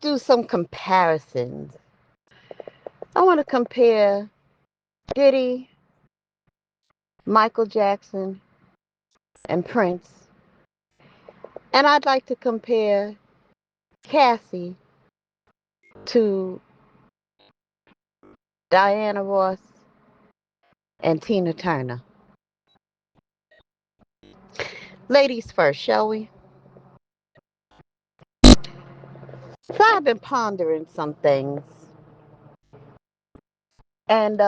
do some comparisons. I want to compare Diddy, Michael Jackson, and Prince. And I'd like to compare Cassie to Diana Ross and Tina Turner. Ladies first, shall we? So I've been pondering some things. And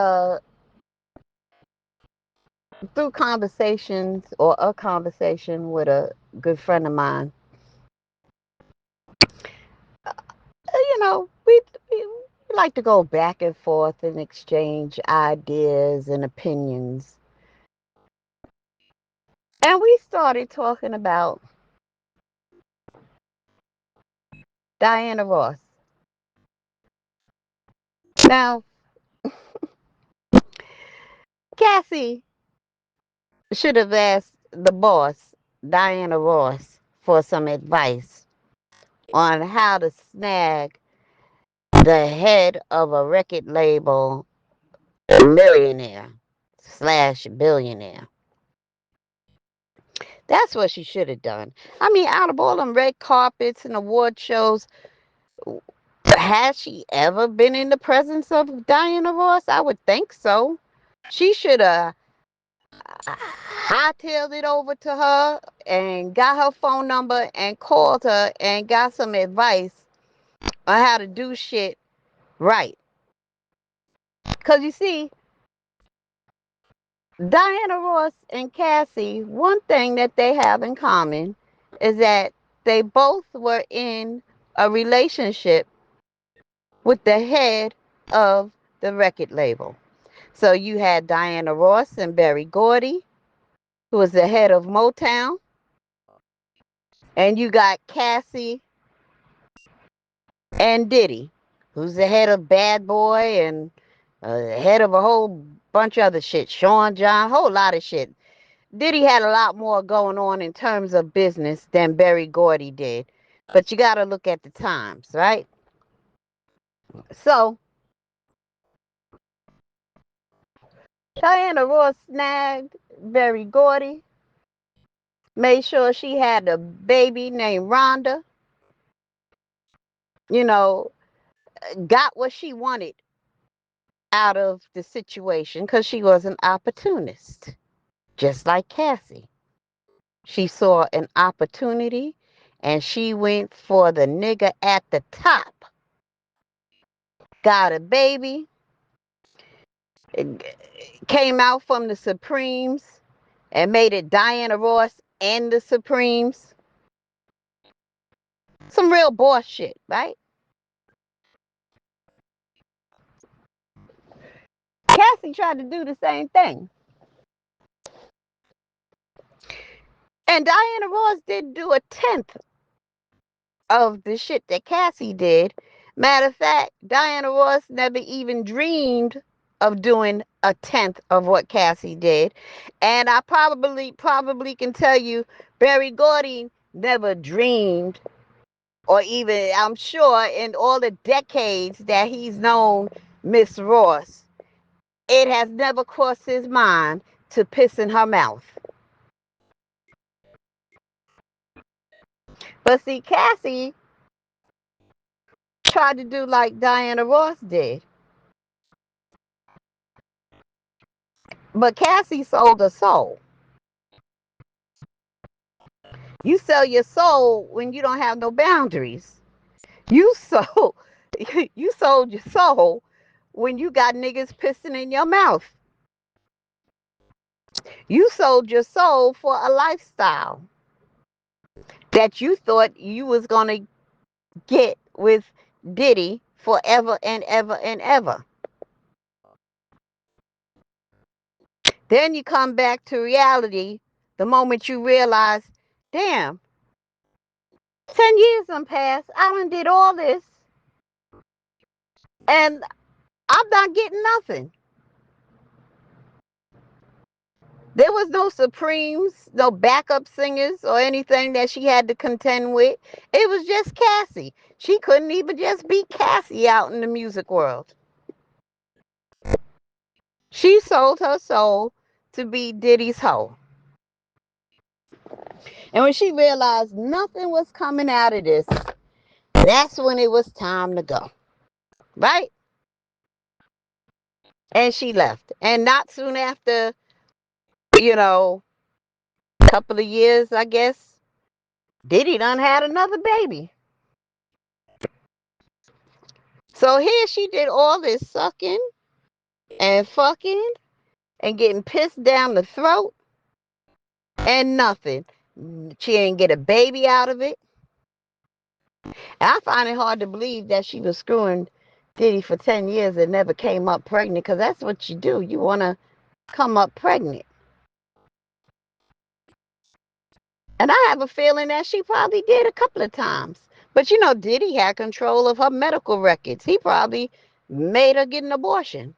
through conversations or a conversation with a good friend of mine, we like to go back and forth and exchange ideas and opinions. And we started talking about Diana Ross. Now, Cassie should have asked the boss, Diana Ross, for some advice on how to snag the head of a record label millionaire slash billionaire. That's what she should have done. I mean, out of all them red carpets and award shows, has she ever been in the presence of Diana Ross? I would think so. She should have hightailed it over to her and got her phone number and called her and got some advice on how to do shit right. Because you see, Diana Ross and Cassie, one thing that they have in common is that they both were in a relationship with the head of the record label. So you had Diana Ross and Berry Gordy, who was the head of Motown, and you got Cassie and Diddy, who's the head of Bad Boy and head of a whole bunch of other shit. Sean John, whole lot of shit. Diddy had a lot more going on in terms of business than Berry Gordy did. But you got to look at the times, right? So Diana Ross snagged Berry Gordy, made sure she had a baby named Rhonda, you know, got what she wanted out of the situation because she was an opportunist, just like Cassie. She saw an opportunity and she went for the nigga at the top. Got a baby, came out from the Supremes and made it Diana Ross and the Supremes. Some real boss shit, right? Cassie tried to do the same thing. And Diana Ross didn't do a tenth of the shit that Cassie did. Matter of fact, Diana Ross never even dreamed of doing a tenth of what Cassie did. And I probably can tell you Berry Gordy never dreamed, or even, I'm sure, in all the decades that he's known Miss Ross, it has never crossed his mind to piss in her mouth. But see, Cassie tried to do like Diana Ross did. But Cassie sold her soul. You sell your soul when you don't have no boundaries. You sold you sold your soul when you got niggas pissing in your mouth. You sold your soul for a lifestyle that you thought you was gonna get with Diddy forever and ever and ever. Then you come back to reality the moment you realize, damn, 10 years done passed. I done did all this and I'm not getting nothing. There was no Supremes, no backup singers or anything that she had to contend with. It was just Cassie. She couldn't even just be Cassie out in the music world. She sold her soul to be Diddy's hoe. And when she realized nothing was coming out of this, that's when it was time to go. Right? And she left. And not soon after, you know, a couple of years, I guess, Diddy done had another baby. So here she did all this sucking and fucking and getting pissed down the throat and nothing. She didn't get a baby out of it. And I find it hard to believe that she was screwing Diddy for 10 years and never came up pregnant, because that's what you do. You want to come up pregnant. And I have a feeling that she probably did a couple of times. But you know, Diddy had control of her medical records. He probably made her get an abortion.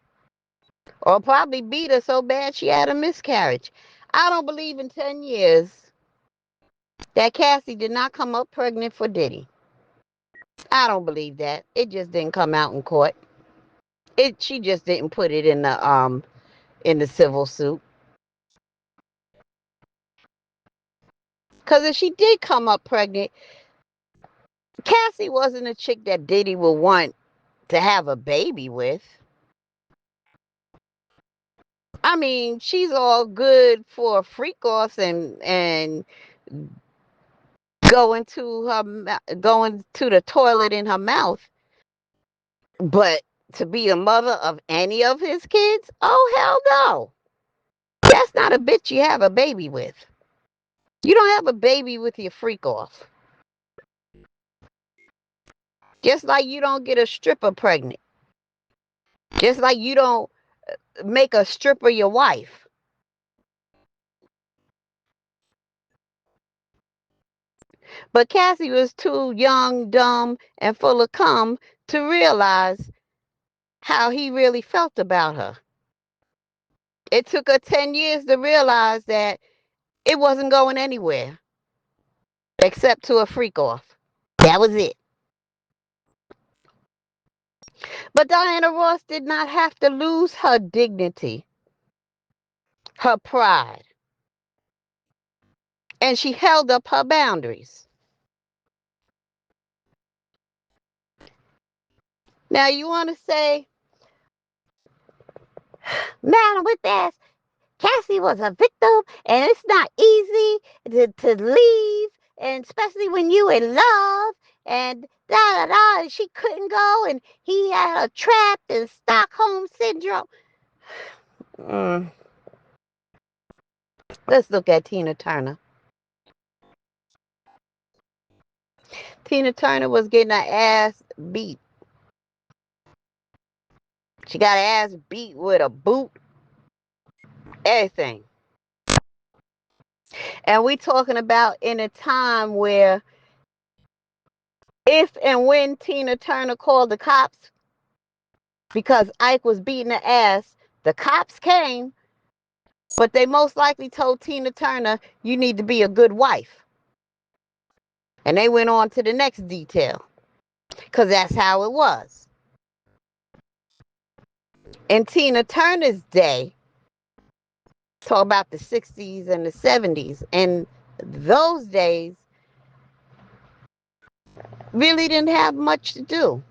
Or probably beat her so bad she had a miscarriage. I don't believe in 10 years that Cassie did not come up pregnant for Diddy. I don't believe that. It just didn't come out in court. She just didn't put it in the civil suit. Because if she did come up pregnant, Cassie wasn't a chick that Diddy would want to have a baby with. I mean, she's all good for freak offs and going to the toilet in her mouth, but to be a mother of any of his kids, oh hell no. That's not a bitch you have a baby with. You don't have a baby with your freak off. Just like you don't get a stripper pregnant. Just like you don't make a stripper your wife. But Cassie was too young, dumb, and full of cum to realize how he really felt about her. It took her 10 years to realize that it wasn't going anywhere except to a freak off. That was it. But Diana Ross did not have to lose her dignity, her pride, and she held up her boundaries. Now you want to say, Madamwhipass, Cassie was a victim, and it's not easy to leave, and especially when you in love, and da da da, and she couldn't go, and he had her trapped in Stockholm syndrome. Let's look at Tina Turner. Tina Turner was getting her ass beat. She got her ass beat with a boot, everything. And we talking about in a time where if and when Tina Turner called the cops because Ike was beating her ass, the cops came, but they most likely told Tina Turner, you need to be a good wife. And they went on to the next detail, because that's how it was. In Tina Turner's day, talk about the 60s and the 70s, and those days really didn't have much to do.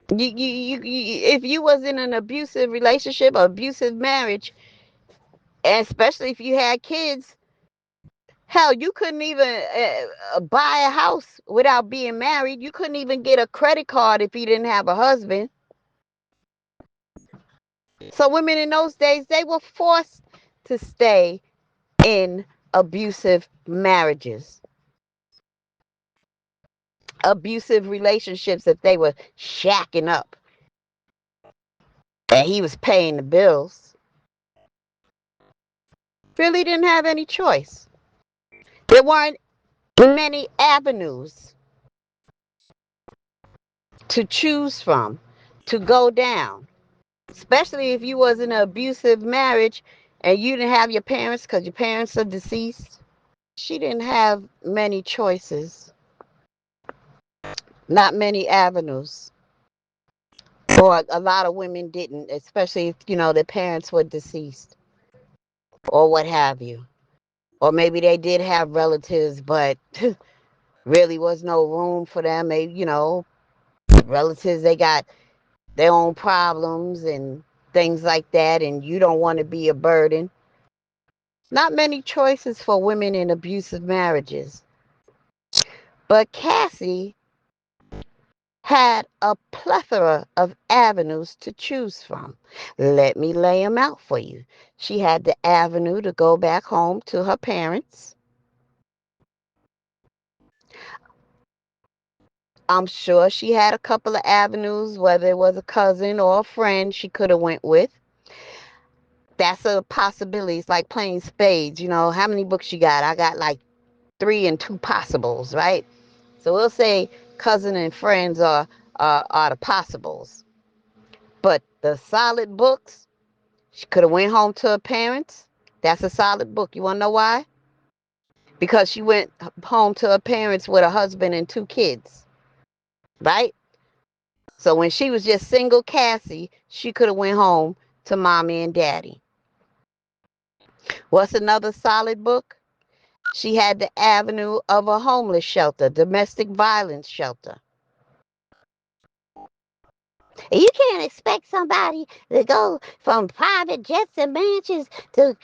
If you was in an abusive relationship or abusive marriage, and especially if you had kids, hell, you couldn't even buy a house without being married. You couldn't even get a credit card if you didn't have a husband. So women in those days, they were forced to stay in abusive marriages, abusive relationships if they were shacking up and he was paying the bills. Really didn't have any choice. There weren't many avenues to choose from, to go down, especially if you was in an abusive marriage and you didn't have your parents because your parents are deceased, she didn't have many choices, not many avenues. Or a lot of women didn't, especially if, their parents were deceased or what have you. Or maybe they did have relatives, but really was no room for them. Maybe, relatives, they got their own problems and things like that, and you don't want to be a burden. Not many choices for women in abusive marriages. But Cassie had a plethora of avenues to choose from. Let me lay them out for you. She had the avenue to go back home to her parents. I'm sure she had a couple of avenues, whether it was a cousin or a friend she could have went with. That's a possibility. It's like playing spades. How many books you got? I got like 3 and 2 possibles, right? So we'll say cousin and friends are the possibles. But the solid books, she could have went home to her parents. That's a solid book. You want to know why? Because she went home to her parents with a husband and 2 kids, right? So when she was just single Cassie, she could have went home to mommy and daddy. What's another solid book? She had the avenue of a homeless shelter, domestic violence shelter. You can't expect somebody to go from private jets and mansions to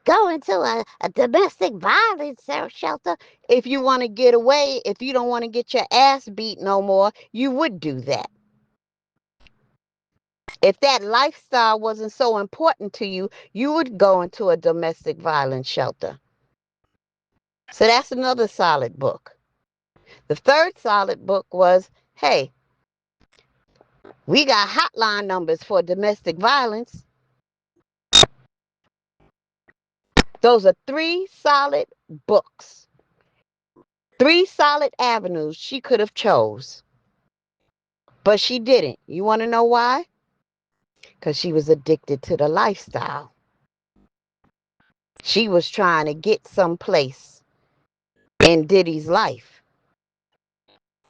go into a domestic violence shelter. If you want to get away, if you don't want to get your ass beat no more, you would do that. If that lifestyle wasn't so important to you, you would go into a domestic violence shelter. So that's another solid book. The third solid book was, hey, we got hotline numbers for domestic violence. Those are 3 solid books. 3 solid avenues she could have chose. But she didn't. You want to know why? Because she was addicted to the lifestyle. She was trying to get someplace in Diddy's life.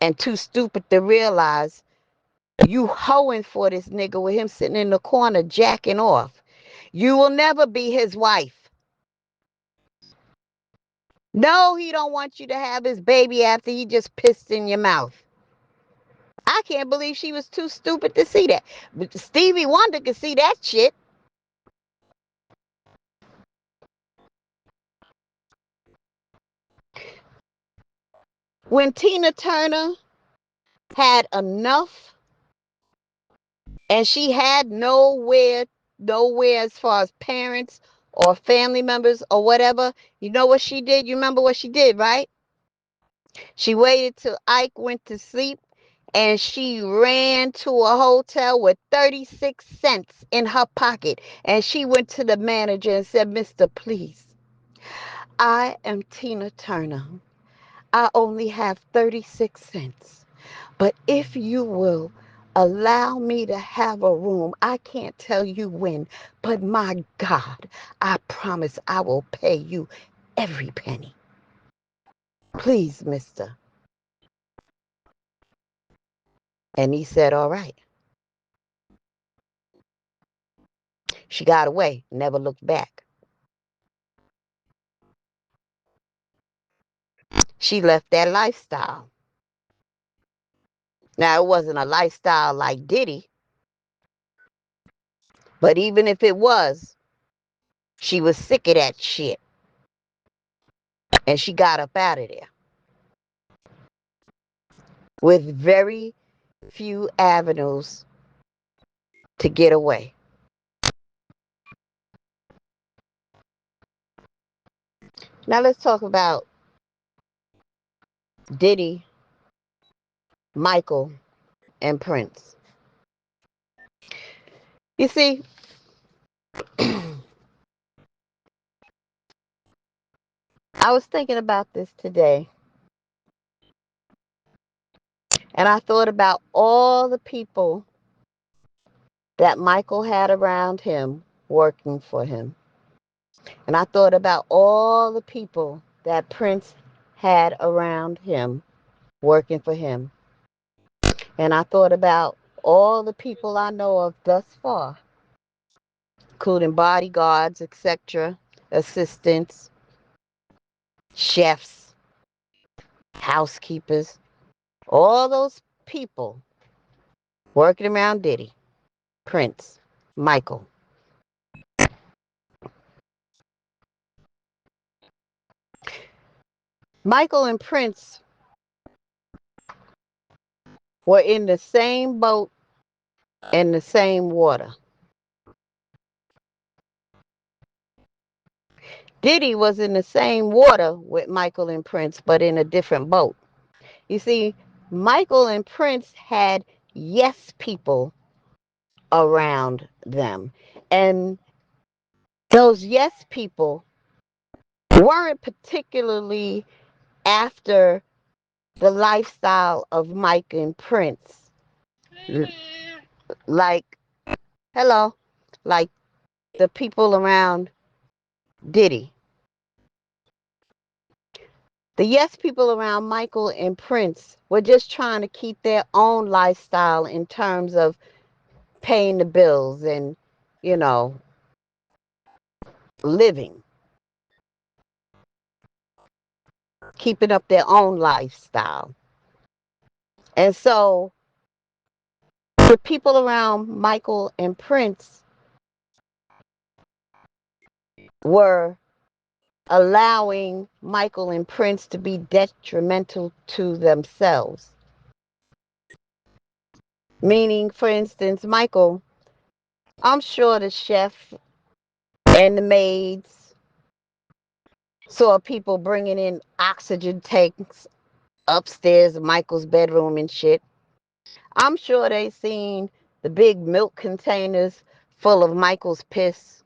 And too stupid to realize you hoeing for this nigga with him sitting in the corner jacking off. You will never be his wife. No, he don't want you to have his baby after he just pissed in your mouth. I can't believe she was too stupid to see that. But Stevie Wonder could see that shit. When Tina Turner had enough and she had nowhere as far as parents or family members or whatever, you know what she did? You remember what she did, right? She waited till Ike went to sleep and she ran to a hotel with 36 cents in her pocket. And she went to the manager and said, Mr. Please, I am Tina Turner. I only have 36 cents. But if you will allow me to have a room, I can't tell you when, but my God, I promise I will pay you every penny. Please, mister. And he said, all right. She got away, never looked back. She left that lifestyle. Now, it wasn't a lifestyle like Diddy, but even if it was, she was sick of that shit. And she got up out of there with very few avenues to get away. Now, let's talk about Diddy, Michael, and Prince. You see, I was thinking about this today, and I thought about all the people that Michael had around him working for him. And I thought about all the people that Prince had around him working for him. And I thought about all the people I know of thus far, including bodyguards, etc., assistants, chefs, housekeepers, all those people working around Diddy, Prince, Michael. Michael and Prince were in the same boat in the same water. Diddy was in the same water with Michael and Prince, but in a different boat. You see, Michael and Prince had yes people around them. And those yes people weren't particularly after the lifestyle of Mike and Prince. Like, hello, like the people around Diddy. The yes people around Michael and Prince were just trying to keep their own lifestyle in terms of paying the bills and, you know, living, keeping up their own lifestyle. And so the people around Michael and Prince were allowing Michael and Prince to be detrimental to themselves. Meaning, for instance, Michael, I'm sure the chef and the maids saw people bringing in oxygen tanks upstairs in Michael's bedroom and shit. I'm sure they seen the big milk containers full of Michael's piss.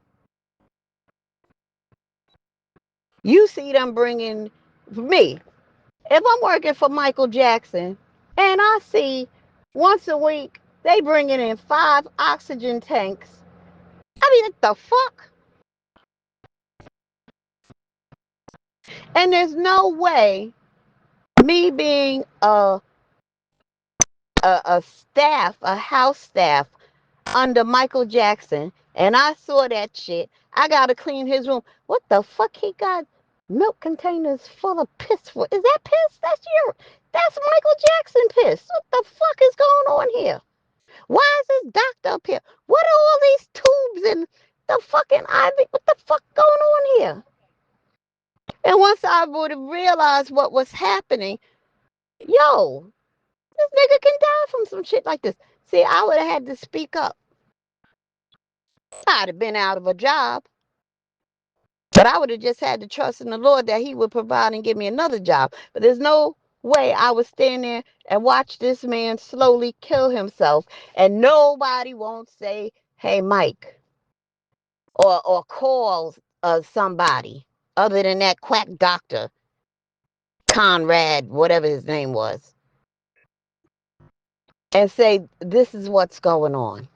You see them bringing me. If I'm working for Michael Jackson and I see once a week they bringing in 5 oxygen tanks, I mean, what the fuck? And there's no way me being a staff, a house staff under Michael Jackson, and I saw that shit. I gotta clean his room. What the fuck? He got milk containers full of piss for? Is that piss? That's Michael Jackson piss. What the fuck is going on here? Why is this doctor up here? What are all these tubes and the fucking IV? What the fuck going on here? And once I would have realized what was happening, yo, this nigga can die from some shit like this. See, I would have had to speak up. I'd have been out of a job, but I would have just had to trust in the Lord that He would provide and give me another job. But there's no way I would stand there and watch this man slowly kill himself, and nobody won't say, "Hey, Mike," or call somebody other than that quack doctor, Conrad, whatever his name was, and say, "This is what's going on."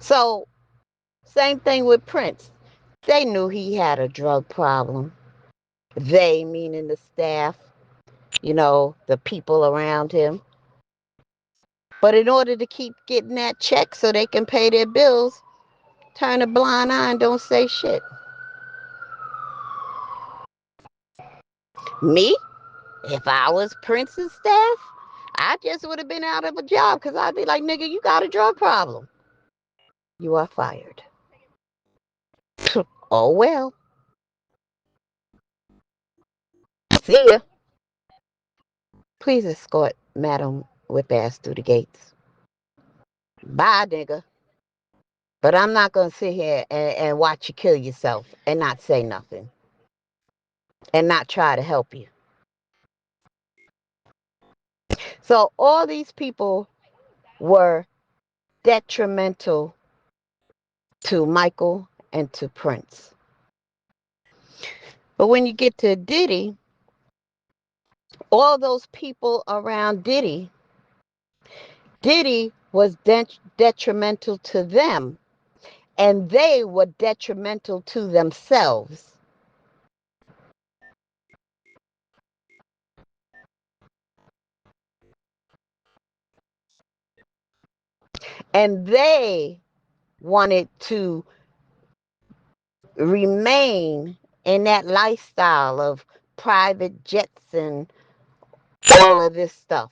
So, same thing with Prince. They knew he had a drug problem. They, meaning the staff, the people around him. But in order to keep getting that check so they can pay their bills, turn a blind eye and don't say shit. Me, if I was Prince's staff, I just would have been out of a job because I'd be like, nigga, you got a drug problem. You are fired. Oh, well. See ya. Please escort Madamwhipass through the gates. Bye, nigga. But I'm not going to sit here and watch you kill yourself and not say nothing and not try to help you. So all these people were detrimental to Michael and to Prince. But when you get to Diddy, all those people around Diddy, Diddy was detrimental to them and they were detrimental to themselves. And they wanted to remain in that lifestyle of private jets and all of this stuff.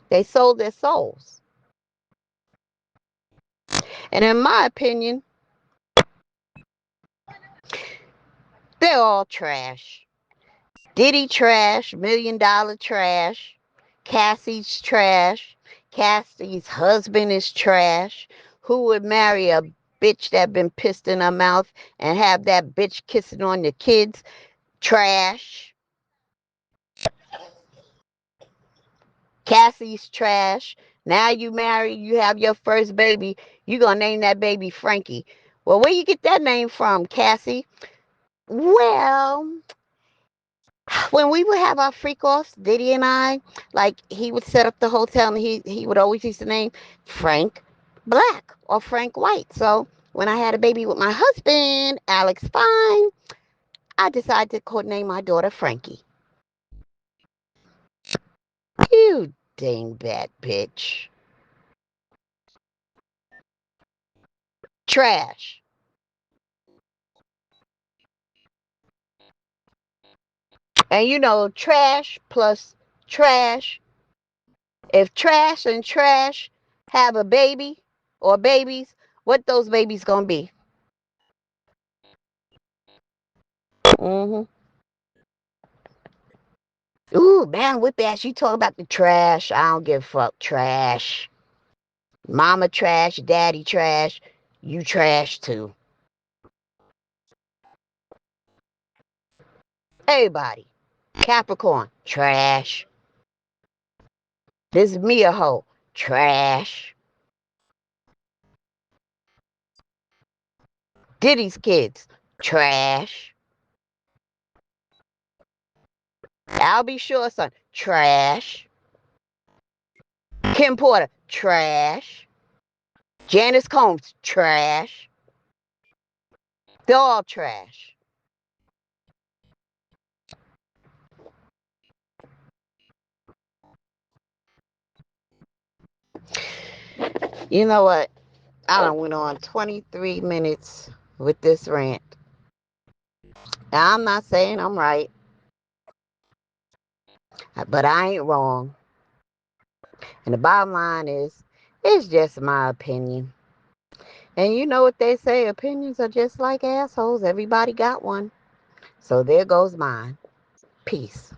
They sold their souls. And in my opinion, they're all trash. Diddy trash, $1 million trash. Cassie's trash. Cassie's husband is trash. Who would marry a bitch that been pissed in her mouth and have that bitch kissing on your kids? Trash. Cassie's trash. Now you marry, you have your first baby. You gonna name that baby Frankie. Well, where you get that name from, Cassie? Well, when we would have our freak offs, Diddy and I, like he would set up the hotel and he would always use the name Frank Black or Frank White. So when I had a baby with my husband, Alex Fine, I decided to codename my daughter Frankie. You dingbat bitch. Trash. And you know, trash plus trash. If trash and trash have a baby or babies, what those babies gonna be? Mm-hmm. Ooh, Madamwhipass, you talk about the trash. I don't give a fuck. Trash. Mama trash, daddy trash. You trash too. Everybody. Capricorn, trash. This is me a hoe. Trash. Diddy's kids, trash. I'll be sure, son, trash. Kim Porter, trash. Janice Combs, trash. They're all trash. You know what? I done went on 23 minutes with this rant. Now, I'm not saying I'm right, but I ain't wrong. And the bottom line is, it's just my opinion. And you know what they say, opinions are just like assholes. Everybody got one. So there goes mine. Peace.